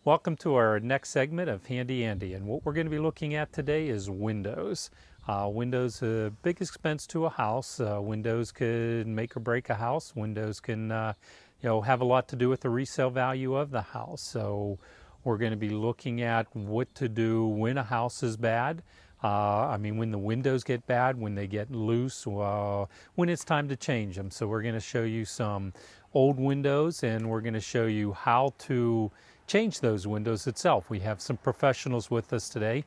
Welcome to our next segment of Handy Andy, and what we're going to be looking at today is windows. Windows, a big expense to a house. Windows could make or break a house. Windows can, have a lot to do with the resale value of the house. So we're going to be looking at what to do when a house is bad. When the windows get bad, when they get loose, when it's time to change them. So we're going to show you some old windows, and we're going to show you how to change those windows itself. We have some professionals with us today.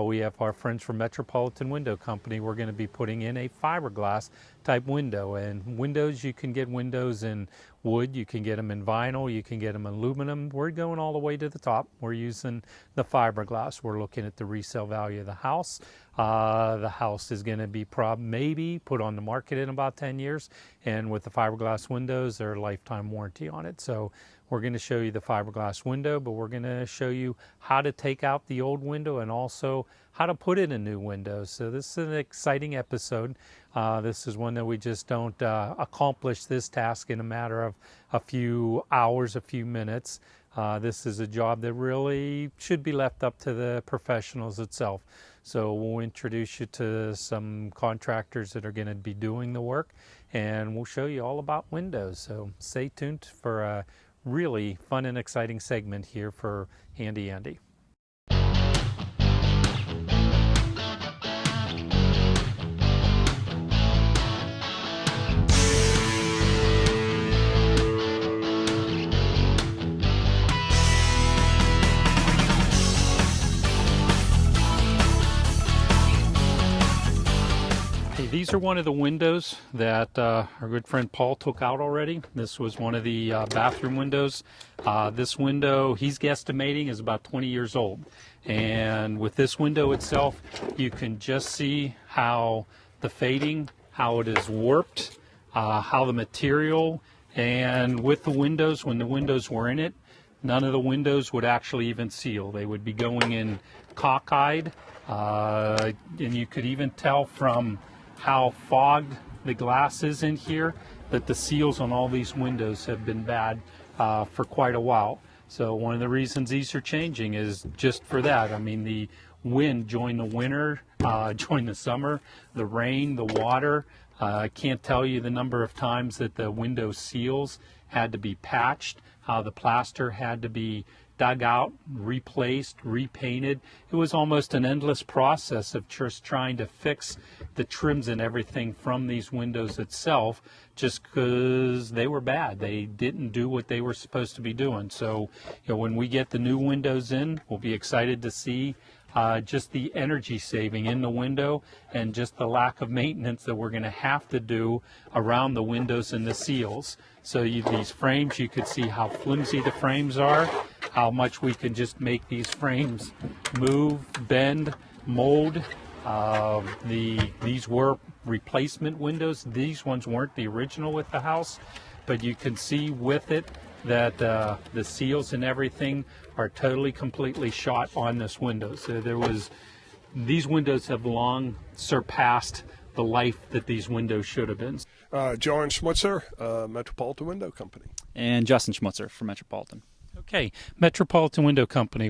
We have our friends from Metropolitan Window Company. We're going to be putting in a fiberglass type window. And windows, you can get windows in wood, you can get them in vinyl, you can get them in aluminum. We're going all the way to the top. We're using the fiberglass. We're looking at the resale value of the house. The house is going to be maybe put on the market in about 10 years. And with the fiberglass windows, there's a lifetime warranty on it. So we're going to show you the fiberglass window, but we're going to show you how to take out the old window and also how to put in a new window. So this is an exciting episode. This is one that we just don't accomplish this task in a matter of a few hours, a few minutes. This is a job that really should be left up to the professionals itself. So we'll introduce you to some contractors that are going to be doing the work, and we'll show you all about windows. So stay tuned for a really fun and exciting segment here for Handy Andy. These are one of the windows that our good friend Paul took out already. This was one of the bathroom windows. This window, he's guesstimating, is about 20 years old. And with this window itself, you can just see how the fading, how it is warped, how the material, and with the windows, when the windows were in it, none of the windows would actually even seal. They would be going in cockeyed, and you could even tell from how fogged the glass is in here that the seals on all these windows have been bad for quite a while. So one of the reasons these are changing is just for that. I mean, the wind joined the winter, joined the summer, the rain, the water. I can't tell you the number of times that the window seals had to be patched, how the plaster had to be dug out, replaced, repainted. It was almost an endless process of just trying to fix the trims and everything from these windows itself, just because they were bad. They didn't do what they were supposed to be doing. So, when we get the new windows in, we'll be excited to see just the energy saving in the window and just the lack of maintenance that we're going to have to do around the windows and the seals. So these frames, you could see how flimsy the frames are, how much we can just make these frames move, bend, mold. These were replacement windows. These ones weren't the original with the house, but you can see with it that the seals and everything are totally, completely shot on this window. So these windows have long surpassed the life that these windows should have been. John Schmutzer, Metropolitan Window Company. And Justin Schmutzer from Metropolitan. Okay, Metropolitan Window Company.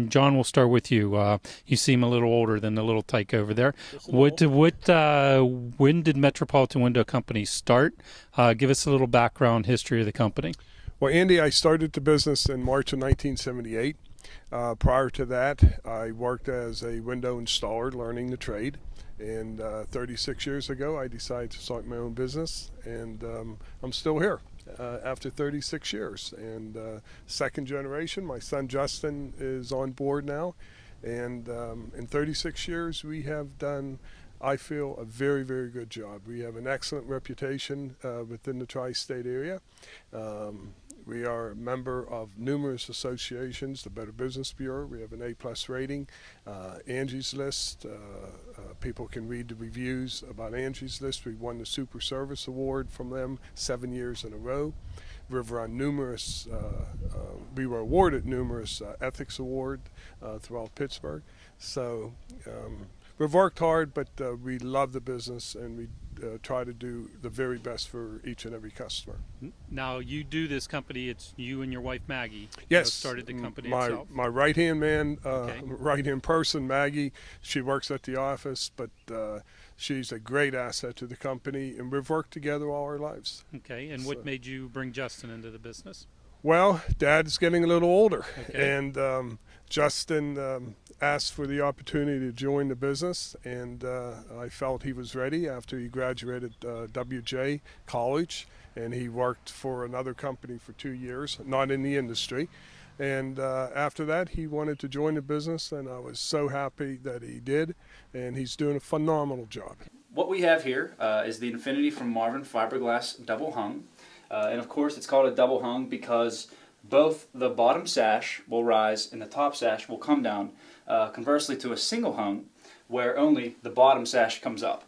John, we'll start with you. You seem a little older than the little tyke over there. When did Metropolitan Window Company start? Give us a little background history of the company. Well, Andy, I started the business in March of 1978. Prior to that, I worked as a window installer, learning the trade. And 36 years ago, I decided to start my own business, and I'm still here after 36 years. And second generation, my son Justin is on board now. And in 36 years, we have done, I feel, a very, very good job. We have an excellent reputation within the tri-state area. We are a member of numerous associations, the Better Business Bureau. We have an A+ rating, Angie's List. People can read the reviews about Angie's List. We won the Super Service Award from them 7 years in a row. We were awarded numerous ethics awards throughout Pittsburgh. So we've worked hard, but we love the business, and we try to do the very best for each and every customer. Now you do this company. It's you and your wife Maggie. Yes, Started the company my itself. my right hand man, Okay. right hand person, Maggie. She works at the office, but she's a great asset to the company, and we've worked together all our lives. Okay. And what made you bring Justin into the business? Well, Dad's getting a little older, Okay. and Justin asked for the opportunity to join the business, and I felt he was ready after he graduated WJ College, and he worked for another company for 2 years, not in the industry. And after that, he wanted to join the business, and I was so happy that he did, and he's doing a phenomenal job. What we have here is the Infinity from Marvin fiberglass double hung. And of course it's called a double hung because both the bottom sash will rise and the top sash will come down, conversely to a single hung where only the bottom sash comes up.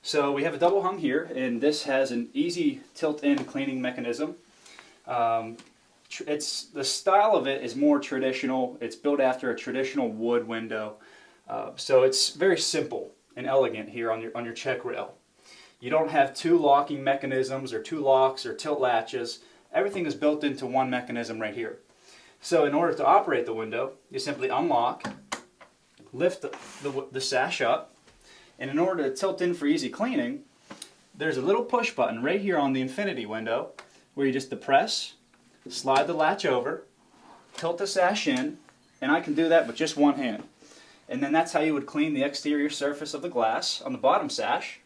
So we have a double hung here, and this has an easy tilt-in cleaning mechanism. The style of it is more traditional. It's built after a traditional wood window, so it's very simple and elegant here on your check rail. You don't have two locking mechanisms or two locks or tilt latches. Everything is built into one mechanism right here. So in order to operate the window, you simply unlock, lift the sash up, and in order to tilt in for easy cleaning, there's a little push button right here on the Infinity window where you just depress, slide the latch over, tilt the sash in, and I can do that with just one hand. And then that's how you would clean the exterior surface of the glass on the bottom sash.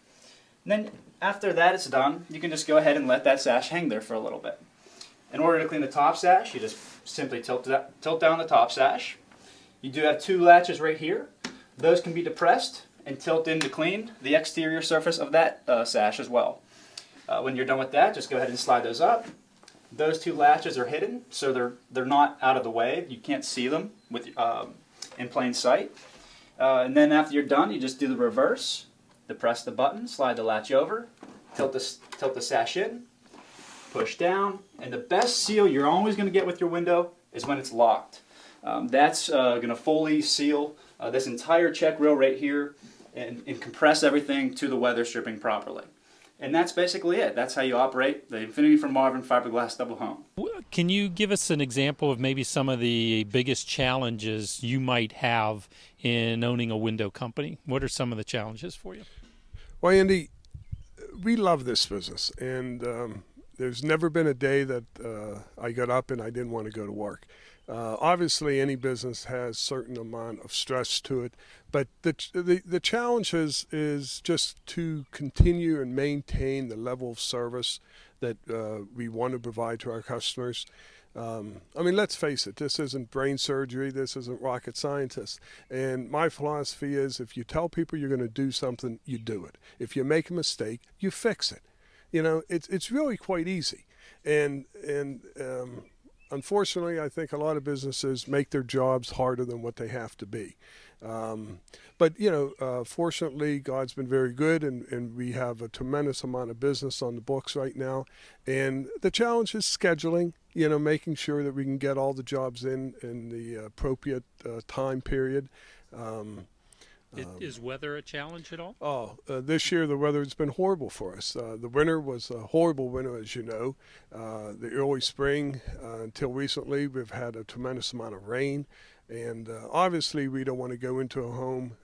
And then after that it's done, you can just go ahead and let that sash hang there for a little bit. In order to clean the top sash, you just simply tilt down the top sash. You do have two latches right here. Those can be depressed and tilt in to clean the exterior surface of that sash as well. When you're done with that, just go ahead and slide those up. Those two latches are hidden, so they're not out of the way. You can't see them with in plain sight. And then after you're done, you just do the reverse. Depress the button, slide the latch over, tilt the sash in, push down, and the best seal you're always going to get with your window is when it's locked. That's going to fully seal this entire check rail right here and compress everything to the weather stripping properly. And that's basically it. That's how you operate the Infinity from Marvin fiberglass double hung. Can you give us an example of maybe some of the biggest challenges you might have in owning a window company? What are some of the challenges for you? Well, Andy, we love this business, and there's never been a day that I got up and I didn't want to go to work. Obviously, any business has a certain amount of stress to it, but the challenge is just to continue and maintain the level of service that we want to provide to our customers. I mean, let's face it, this isn't brain surgery, this isn't rocket scientists. And my philosophy is if you tell people you're going to do something, you do it. If you make a mistake, you fix it. You know, it's really quite easy. And unfortunately, I think a lot of businesses make their jobs harder than what they have to be. But, you know, fortunately, God's been very good, and we have a tremendous amount of business on the books right now. And the challenge is scheduling, you know, making sure that we can get all the jobs in the appropriate time period. Is weather a challenge at all? This year the weather has been horrible for us. The winter was a horrible winter, as you know. The early spring, until recently, we've had a tremendous amount of rain. And obviously we don't want to go into a home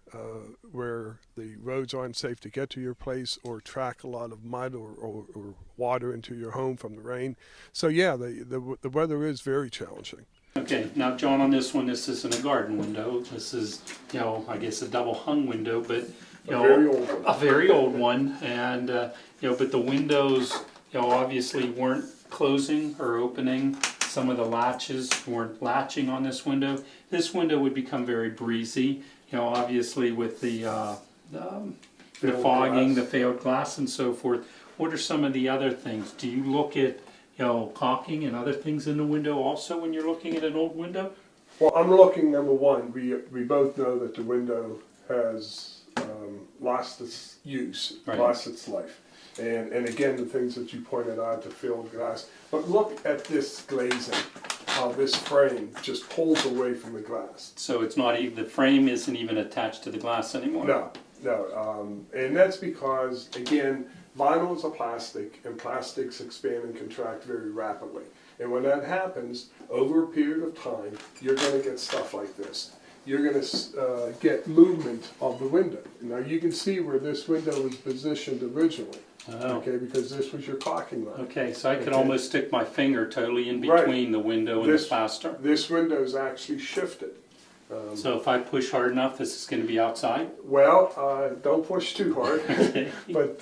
where the roads aren't safe to get to your place or track a lot of mud or water into your home from the rain. So yeah, the weather is very challenging. Okay, now John, on this one, this isn't a garden window. This is, you know, I guess a double hung window, but you know, very old one. a very old one, and you know, but the windows, you know, obviously weren't closing or opening. Some of the latches weren't latching on this window. This window would become very breezy, you know, obviously with the fogging, the failed glass, and so forth. What are some of the other things? Do you look at, you know, caulking and other things in the window also when you're looking at an old window? Well, I'm looking, number one, we both know that the window has lost its use, Right. lost its life. And again, the things that you pointed out, the filled glass. But look at this glazing, how this frame just pulls away from the glass. So it's not even, the frame isn't even attached to the glass anymore? No, No, and that's because, again, vinyl is a plastic, and plastics expand and contract very rapidly. And when that happens, over a period of time, you're going to get stuff like this. You're going to get movement of the window. Now you can see where this window was positioned originally. Oh. Okay, because this was your caulking line. Okay, so I could Okay. almost stick my finger totally in Right. between the window and the plaster. This window is actually shifted. So if I push hard enough, this is going to be outside? Well, don't push too hard, Okay. but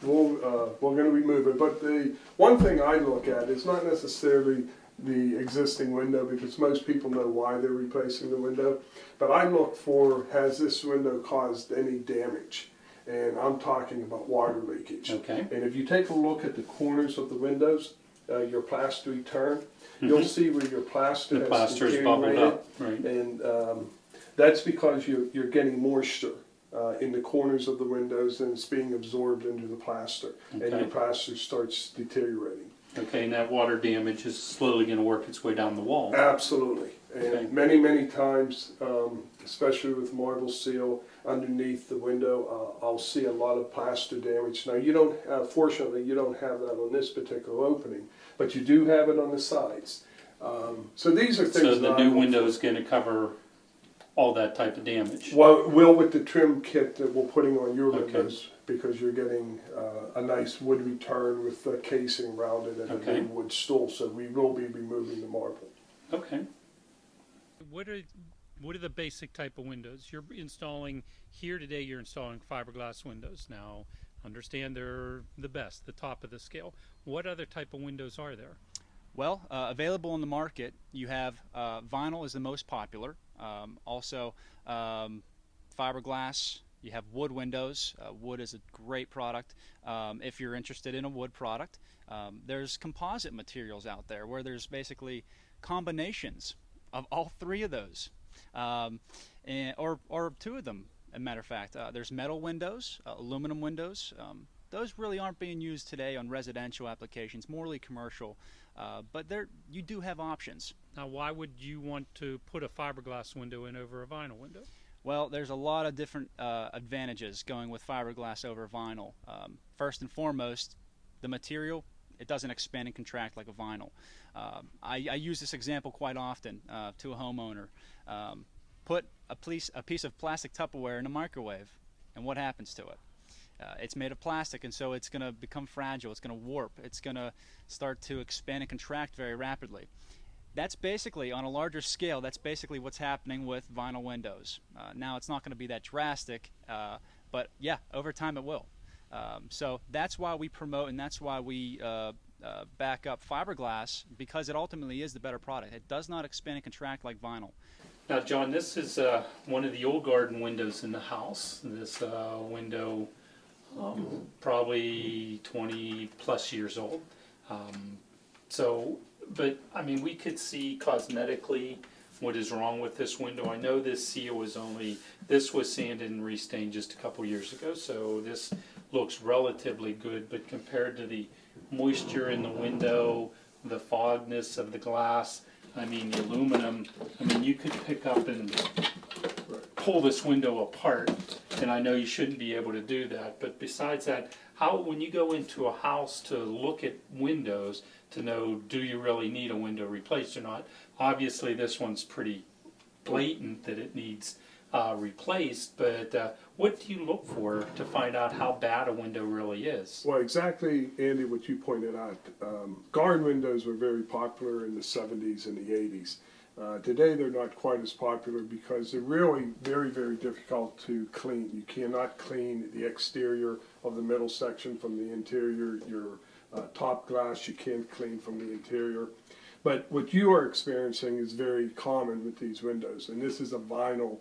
we're going to be moving. But the one thing I look at is not necessarily the existing window, because most people know why they're replacing the window. But I look for, has this window caused any damage? And I'm talking about water leakage. Okay. And if you take a look at the corners of the windows, your plastery turn, you'll see where your plaster The has plaster is bubbled deteriorated. up, right? And that's because you're getting moisture in the corners of the windows, and it's being absorbed into the plaster, and Okay. your plaster starts deteriorating. Okay, and that water damage is slowly going to work its way down the wall. Absolutely. And Okay. many times, especially with marble seal underneath the window, I'll see a lot of plaster damage. Now you don't, fortunately, you don't have that on this particular opening, but you do have it on the sides. So these are things. So the that I new look window for. is going to cover all that type of damage. Well, will with the trim kit that we're putting on your Okay. windows, because you're getting a nice wood return with the casing around it and Okay. a new wood stool, so we will be removing the marble. Okay. What are the basic type of windows you're installing here today? You're installing fiberglass windows. Now, understand they're the best, the top of the scale. What other type of windows are there? Well, available in the market, you have vinyl is the most popular. Also, fiberglass. You have wood windows. Wood is a great product if you're interested in a wood product. There's composite materials out there where there's basically combinations of all three of those, or two of them. As a matter of fact, there's metal windows, aluminum windows. Those really aren't being used today on residential applications, morely commercial, but you do have options. Now, why would you want to put a fiberglass window in over a vinyl window? Well, there's a lot of different advantages going with fiberglass over vinyl. First and foremost, the material, it doesn't expand and contract like a vinyl. I use this example quite often to a homeowner. Put a piece of plastic Tupperware in a microwave, and what happens to it? It's made of plastic, and so it's going to become fragile, it's going to warp, it's going to start to expand and contract very rapidly. That's basically, on a larger scale, that's basically what's happening with vinyl windows. Now, it's not going to be that drastic, but yeah, over time it will. So that's why we promote, and that's why we back up fiberglass, because it ultimately is the better product. It does not expand and contract like vinyl. Now, John, this is one of the old garden windows in the house. This window, probably 20 plus years old. But I mean, we could see cosmetically what is wrong with this window. I know this seal was this was sanded and restained just a couple years ago, so this looks relatively good, but compared to the moisture in the window, the fogness of the glass, I mean, the aluminum, I mean, you could pick up and pull this window apart, and I know you shouldn't be able to do that, but besides that, when you go into a house to look at windows to know, do you really need a window replaced or not? Obviously, this one's pretty blatant that it needs replaced, but what do you look for to find out how bad a window really is? Well, exactly, Andy, what you pointed out. Garden windows were very popular in the 70s and the 80s. Today they're not quite as popular because they're really very difficult to clean. You cannot clean the exterior of the middle section from the interior. Your top glass you can't clean from the interior. But what you are experiencing is very common with these windows, and this is a vinyl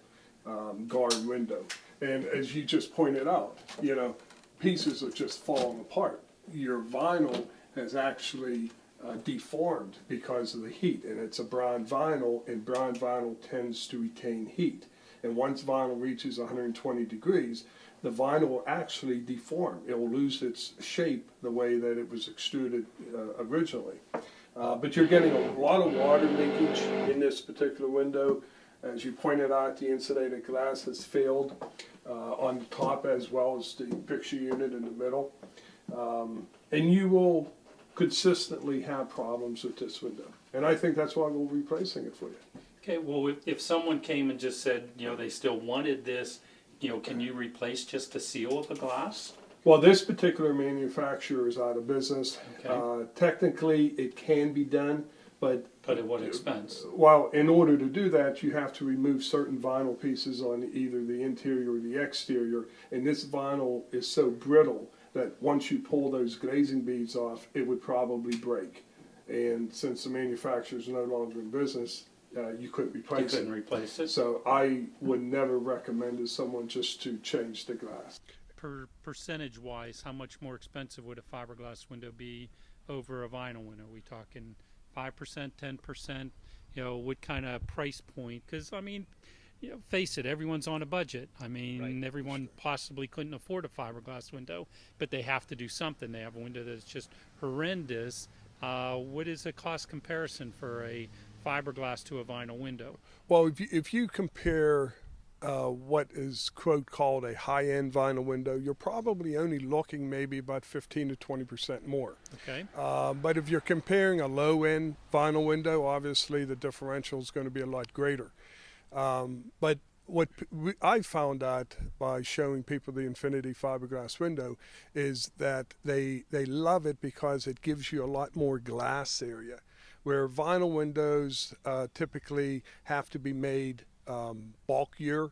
garden window. And as you just pointed out, you know, pieces are just falling apart. Your vinyl has actually deformed because of the heat, and it's a bronze vinyl, and bronze vinyl tends to retain heat. And once vinyl reaches 120 degrees, the vinyl will actually deform. It will lose its shape the way that it was extruded originally. But you're getting a lot of water leakage in this particular window. As you pointed out, the insulated glass has failed on the top as well as the picture unit in the middle. And you will consistently have problems with this window. And I think that's why we're replacing it for you. Okay, well, if someone came and just said, they still wanted this, can you replace just the seal of the glass? Well, this particular manufacturer is out of business. Okay. Technically, it can be done, but at what expense? Well, in order to do that, you have to remove certain vinyl pieces on either the interior or the exterior, and this vinyl is so brittle that once you pull those glazing beads off, it would probably break. And since the manufacturer is no longer in business, you couldn't replace it. You couldn't replace it? So I would never recommend to someone just to change the glass. Percentage-wise, how much more expensive would a fiberglass window be over a vinyl window? Are we talking 5%, 10%? What kind of price point? Because, face it, everyone's on a budget. Right. Everyone possibly couldn't afford a fiberglass window, but they have to do something. They have a window that's just horrendous. What is a cost comparison for a fiberglass to a vinyl window? Well, if you compare what is quote called a high-end vinyl window, you're probably only looking maybe about 15 to 20% more. Okay. But if you're comparing a low-end vinyl window, obviously the differential is going to be a lot greater. But what I found out by showing people the Infinity fiberglass window is that they love it because it gives you a lot more glass area, where vinyl windows typically have to be made bulkier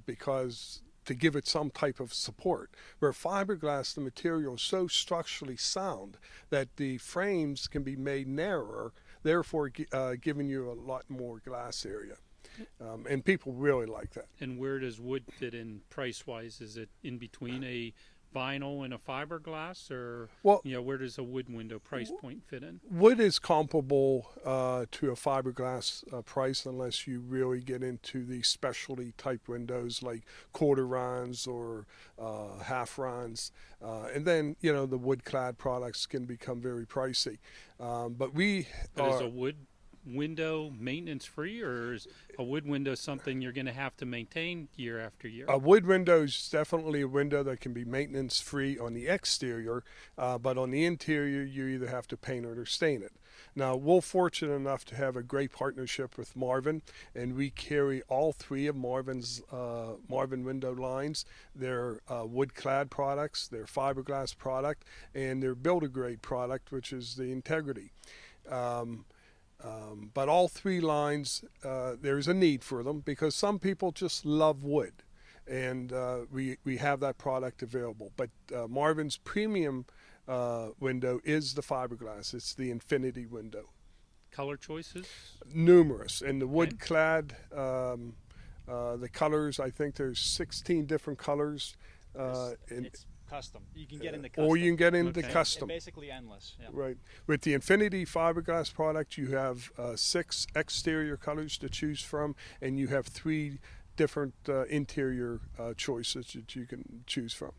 because to give it some type of support. Where fiberglass, the material is so structurally sound that the frames can be made narrower, therefore giving you a lot more glass area. And people really like that. And where does wood fit in price-wise? Is it in between a vinyl and a fiberglass, or where does a wood window price point fit in? Wood is comparable to a fiberglass price, unless you really get into the specialty type windows like quarter rounds or half rounds, and then the wood clad products can become very pricey. But is a wood window maintenance free, or is a wood window something you're going to have to maintain year after year? A wood window is definitely a window that can be maintenance free on the exterior, but on the interior you either have to paint it or stain it. Now, we're fortunate enough to have a great partnership with Marvin, and we carry all three of Marvin's Marvin window lines. They're wood clad products, they're fiberglass product, and they're builder grade product, which is the Integrity. But all three lines, there's a need for them because some people just love wood, and we have that product available. But Marvin's premium window is the fiberglass. It's the Infinity window. Color choices? Numerous. And the wood clad, the colors, I think there's 16 different colors. It's custom. You can get into custom. Or you can get into custom. It's basically endless. Yeah. Right. With the Infinity fiberglass product, you have 6 exterior colors to choose from, and you have 3 different interior choices that you can choose from.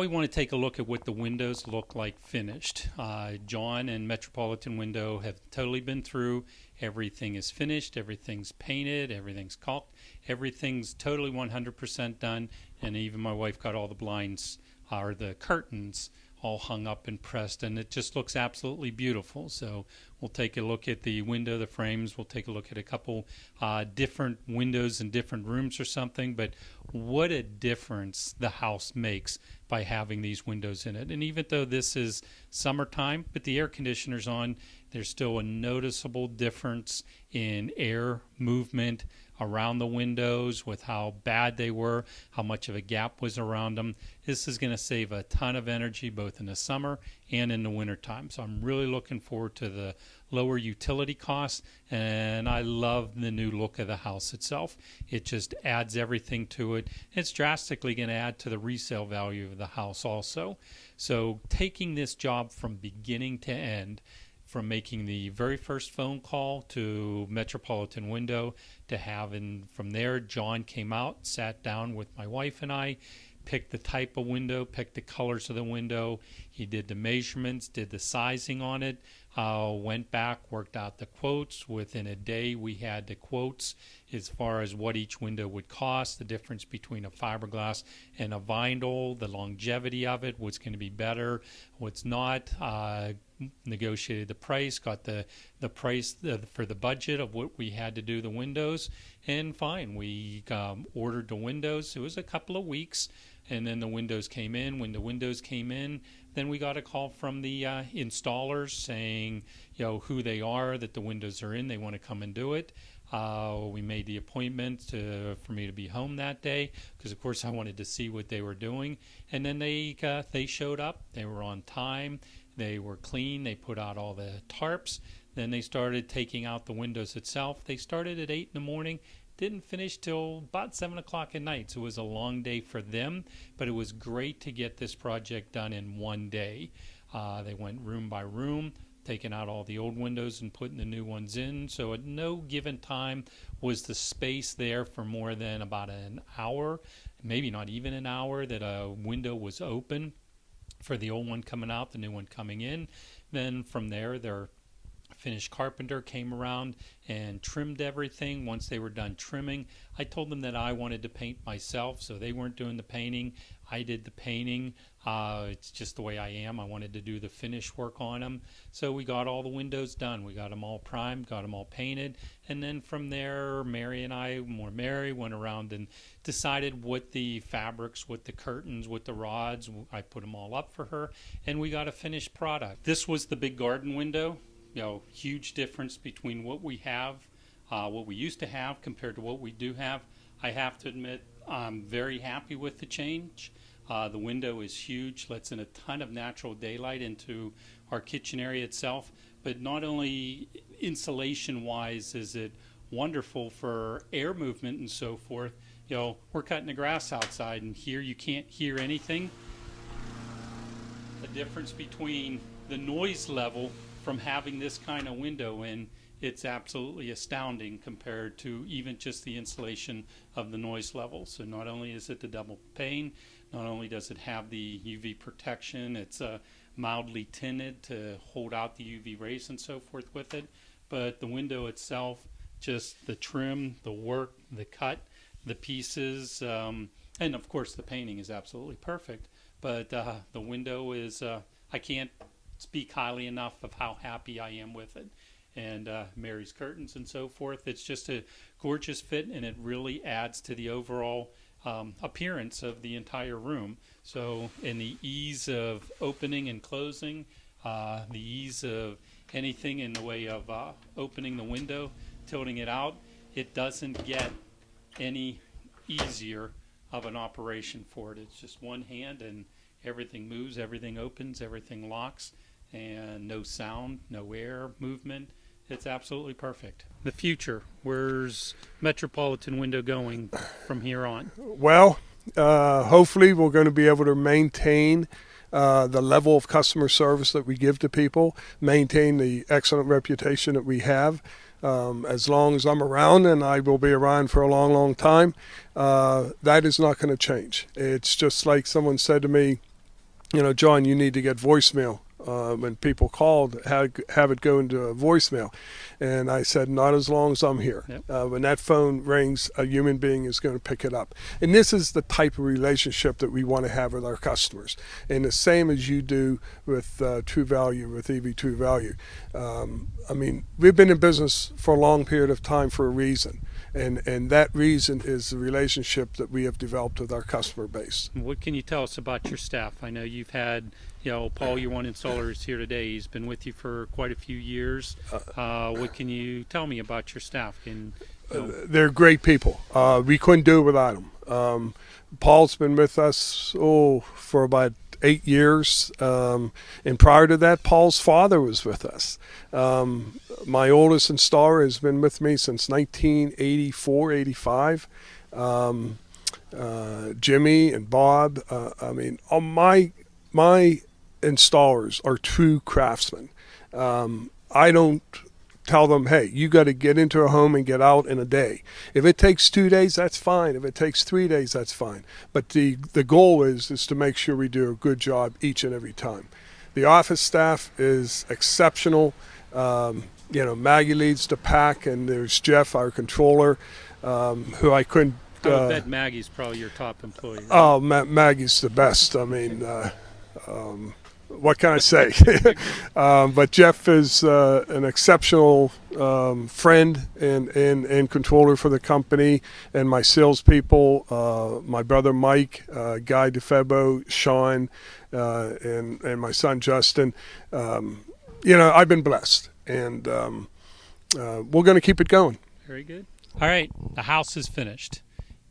now we want to take a look at what the windows look like finished. John and Metropolitan Window have totally been through. Everything is finished, everything's painted, everything's caulked, everything's totally 100% done, and even my wife got all the blinds or the curtains all hung up and pressed, and it just looks absolutely beautiful. So we'll take a look at the window, the frames. We'll take a look at a couple different windows in different rooms or something, but what a difference the house makes by having these windows in it. And even though this is summertime, but the air conditioner's on, there's still a noticeable difference in air movement around the windows with how bad they were, how much of a gap was around them. This is going to save a ton of energy both in the summer and in the wintertime. So I'm really looking forward to the lower utility costs, and I love the new look of the house itself. It just adds everything to it. It's drastically going to add to the resale value of the house also. So taking this job from beginning to end, from making the very first phone call to Metropolitan Window to having, from there, John came out, sat down with my wife and I, picked the type of window, picked the colors of the window. He did the measurements, did the sizing on it, went back, worked out the quotes. Within a day, we had the quotes as far as what each window would cost, the difference between a fiberglass and a vinyl, the longevity of it, what's going to be better, what's not. Negotiated the price, got the price for the budget of what we had to do the windows, and fine, we ordered the windows. It was a couple of weeks, and then the windows came in. When the windows came in, then we got a call from the installers saying, you know, who they are, that the windows are in, they want to come and do it. We made the appointment for me to be home that day because, of course, I wanted to see what they were doing. And then they showed up. They were on time. They were clean. They put out all the tarps. Then they started taking out the windows itself. They started at 8 in the morning. Didn't finish till about 7 o'clock at night. So it was a long day for them, but it was great to get this project done in one day. They went room by room, taking out all the old windows and putting the new ones in. So at no given time was the space there for more than about an hour, maybe not even an hour, that a window was open for the old one coming out, the new one coming in. Then from there, their finished carpenter came around and trimmed everything. Once they were done trimming, I told them that I wanted to paint myself, so they weren't doing the painting. I did the painting. It's just the way I am. I wanted to do the finish work on them. So we got all the windows done. We got them all primed, got them all painted. And then from there, Mary and I, Mary, went around and decided what the fabrics, what the curtains, what the rods. I put them all up for her, and we got a finished product. This was the big garden window. You know, huge difference between what we have, what we used to have compared to what we do have. I have to admit, I'm very happy with the change. The window is huge, lets in a ton of natural daylight into our kitchen area itself, but not only insulation-wise is it wonderful for air movement and so forth. You know, we're cutting the grass outside, and here you can't hear anything. The difference between the noise level from having this kind of window in, it's absolutely astounding compared to even just the insulation of the noise level. So not only is it the double pane, not only does it have the UV protection, it's mildly tinted to hold out the UV rays and so forth with it, but the window itself, just the trim, the work, the cut, the pieces, and of course the painting is absolutely perfect, but the window is, I can't speak highly enough of how happy I am with it. And Mary's curtains and so forth, it's just a gorgeous fit, and it really adds to the overall appearance of the entire room. So in the ease of opening and closing, the ease of anything in the way of opening the window, tilting it out, it doesn't get any easier of an operation for it. It's just one hand and everything moves, everything opens, everything locks, and no sound, no air movement. It's absolutely perfect. The future, where's Metropolitan Window going from here on? Well, hopefully we're going to be able to maintain the level of customer service that we give to people, maintain the excellent reputation that we have. As long as I'm around, and I will be around for a long, long time, that is not going to change. It's just like someone said to me John, you need to get voicemail. When people called, have it go into a voicemail. And I said, not as long as I'm here. Yep. When that phone rings, a human being is going to pick it up. And this is the type of relationship that we want to have with our customers. And the same as you do with True Value, with EV True Value. We've been in business for a long period of time for a reason. And that reason is the relationship that we have developed with our customer base. What can you tell us about your staff? I know you've had, Paul, your one installer is here today. He's been with you for quite a few years. What can you tell me about your staff? They're great people. We couldn't do it without them. Paul's been with us for about 8 years, and prior to that, Paul's father was with us. My oldest installer has been with me since 1984, 85. Jimmy and Bob. All my installers are true craftsmen. I don't tell them, hey, you got to get into a home and get out in a day. If it takes 2 days, that's fine. If it takes 3 days, that's fine. But the goal is to make sure we do a good job each and every time. The office staff is exceptional. Maggie leads the pack, and there's Jeff, our controller, who I couldn't. I bet Maggie's probably your top employee. Right? Oh, Maggie's the best. What can I say? But Jeff is an exceptional friend and controller for the company, and my salespeople, my brother Mike, Guy DeFebo, Sean, and my son Justin. I've been blessed, and we're going to keep it going. Very good. All right, the house is finished.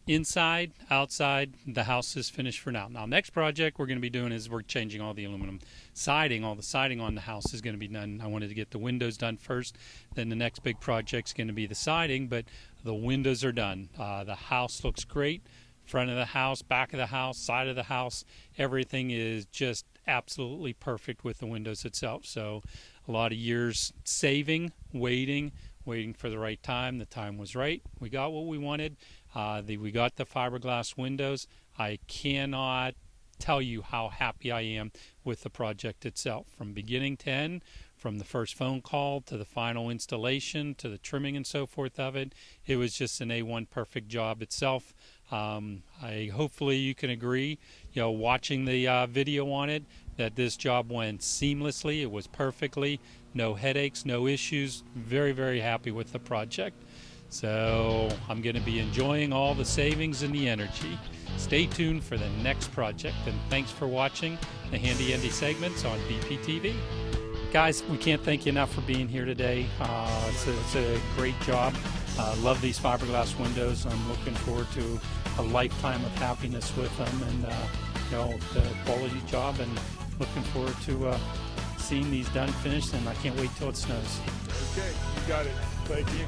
Inside, outside, the house is finished for now. Now, next project we're going to be doing is we're changing all the aluminum siding. All the siding on the house is going to be done. I wanted to get the windows done first. Then the next big project's going to be the siding, but the windows are done. The house looks great. Front of the house, back of the house, side of the house, everything is just absolutely perfect with the windows itself. So a lot of years saving, waiting for the right time. The time was right. We got what we wanted. We got the fiberglass windows. I cannot tell you how happy I am with the project itself. From beginning to end, from the first phone call to the final installation to the trimming and so forth of it, it was just an A1 perfect job itself. Hopefully you can agree, watching the video on it, that this job went seamlessly. It was perfectly, no headaches, no issues. Very, very happy with the project. So I'm going to be enjoying all the savings and the energy. Stay tuned for the next project, and thanks for watching the Handy Andy segments on BPTV. Guys, we can't thank you enough for being here today. It's a great job. Love these fiberglass windows. I'm looking forward to a lifetime of happiness with them, and the quality job, and looking forward to seeing these done, finished, and I can't wait till it snows. Okay, you got it. Thank you.